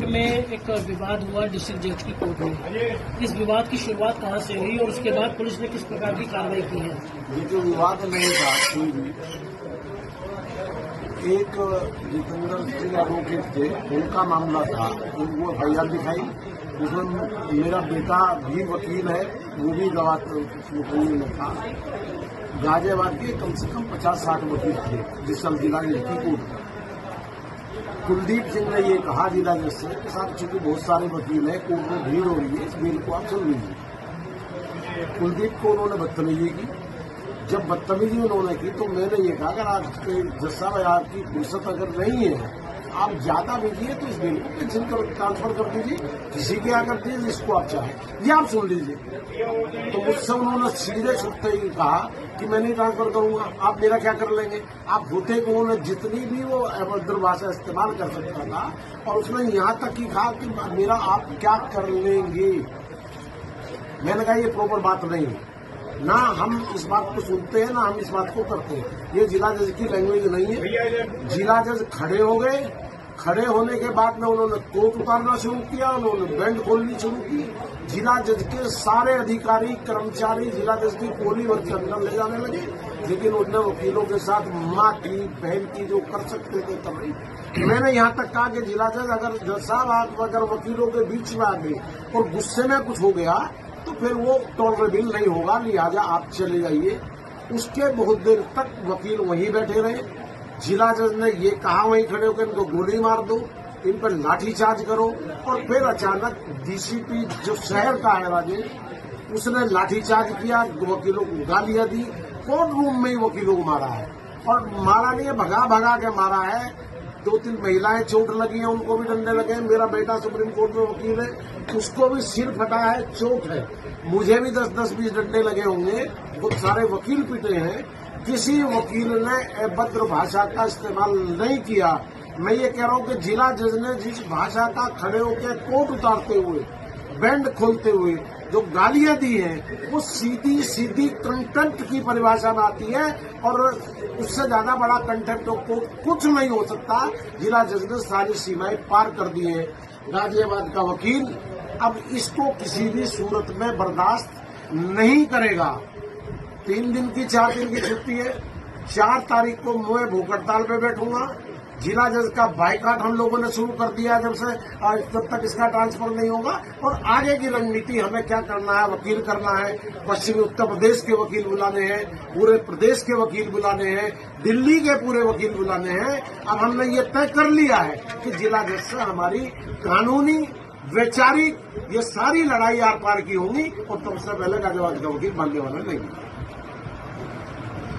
में एक विवाद हुआ डिस्ट्रिक्ट जज की कोर्ट में। इस विवाद की शुरुआत कहां से हुई और उसके बाद पुलिस ने किस प्रकार की कार्रवाई की है? ये जो विवाद नहीं था कोई भी, एक जितेंद्र सिंह एडवोकेट थे, उनका मामला था। उनको FIR दिखाई, उसमें मेरा बेटा भी वकील है, वो भी गवाह में था। गाजियाबाद के कम से कम 50-60 वकील थे जिस साल जिला जज की कोर्ट। कुलदीप सिंह ने ये कहा जिला जज से कि साहब चूंकि बहुत सारे वकील हैं, कोर्ट में भीड़ हो रही है, इस बिल को आप सुन लीजिए। कुलदीप को उन्होंने बदतमीजी की। जब बदतमीजी उन्होंने की तो मैंने ये कहा अगर आपके जज साहब आपकी फुर्सत अगर नहीं है, आप ज्यादा भेजिए तो इस बिल को कैंसिल कर ट्रांसफर कर दीजिए, किसी के यहाँ कर दीजिए जिसको आप चाहें, ये आप सुन लीजिए। तो मुझसे उन्होंने सीधे छुपते ही कहा कि मैं नहीं ट्रांसफर करूंगा, आप मेरा क्या कर लेंगे। आप होते को उन्होंने जितनी भी वो अभद्र भाषा इस्तेमाल कर सकता था, और उसने यहाँ तक ही कहा कि मेरा आप क्या कर लेंगे। मैंने कहा ये प्रॉपर बात नहीं है, ना हम इस बात को सुनते हैं ना हम इस बात को करते हैं। ये जिला जज की लैंग्वेज नहीं है। जिला जज खड़े हो गए, खड़े होने के बाद में उन्होंने कोट उतारना शुरू किया, उन्होंने बैंड खोलनी शुरू की। जिला जज के सारे अधिकारी कर्मचारी जिला जज की पोली वर्ग के अंदर ले जाने लगे, लेकिन उनने वकीलों के साथ माँ की बहन की जो कर सकते थे कर रही। मैंने यहाँ तक कहा कि जिला जज अगर जज साहब आप अगर वकीलों के बीच में आ गए और गुस्से में कुछ हो गया तो फिर वो टॉलरेबल नहीं होगा, लिहाजा आप चले जाइए। उसके बहुत देर तक वकील वहीं बैठे रहे। जिला जज ने ये कहा वहीं खड़े होकर इनको गोली मार दो, इन पर लाठीचार्ज करो, और फिर अचानक DCP जो शहर का है राजेश, उसने लाठीचार्ज किया, वकीलों को गालियां दी, कोर्ट रूम में ही वकीलों को मारा है। और मारा नहीं है, भगा भगा के मारा है। 2-3 महिलाएं चोट लगी हैं, उनको भी डंडे लगे हैं। मेरा बेटा सुप्रीम कोर्ट में वकील है, उसको भी सिर फटा है, चोट है। मुझे भी 10-20 डंडे लगे होंगे। बहुत सारे वकील पीटे हैं। किसी वकील ने अभद्र भाषा का इस्तेमाल नहीं किया। मैं ये कह रहा हूँ कि जिला जज ने जिस भाषा का खड़े होकर कोट उतारते हुए, बैंड खोलते हुए जो गालियां दी हैं, वो सीधी सीधी कंटेंट की परिभाषा में आती है, और उससे ज्यादा बड़ा कंटेंट को कुछ नहीं हो सकता। जिला जज ने सारी सीमाएं पार कर दी है। गाजियाबाद का वकील अब इसको किसी भी सूरत में बर्दाश्त नहीं करेगा। 3 दिन की 4 दिन की छुट्टी है। 4 तारीख को मैं भूख हड़ताल पे बैठूंगा। जिला जज का बाइकाट हम लोगों ने शुरू कर दिया जब तक इसका ट्रांसफर नहीं होगा। और आगे की रणनीति हमें क्या करना है, वकील करना है। पश्चिमी उत्तर प्रदेश के वकील बुलाने हैं, पूरे प्रदेश के वकील बुलाने हैं, दिल्ली के पूरे वकील बुलाने हैं। अब हमने ये तय कर लिया है कि जिला जज से हमारी कानूनी वैचारिक ये सारी लड़ाई आर पार की होगी, और तब से पहले गाजियाबाद का वकील मानने वाला नहीं।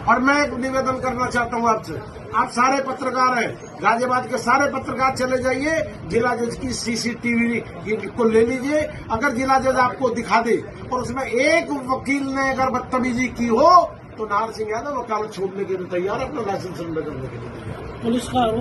और मैं एक निवेदन करना चाहता हूं आपसे, आप सारे पत्रकार हैं, गाजियाबाद के सारे पत्रकार चले जाइए, जिला जज की CCTV को ले लीजिए। अगर जिला जज आपको दिखा दे और उसमें एक वकील ने अगर बदतमीजी की हो तो नाहर सिंह यादव वकालत छोड़ने के लिए तैयार, अपना लाइसेंस करने के लिए तैयार। पुलिस का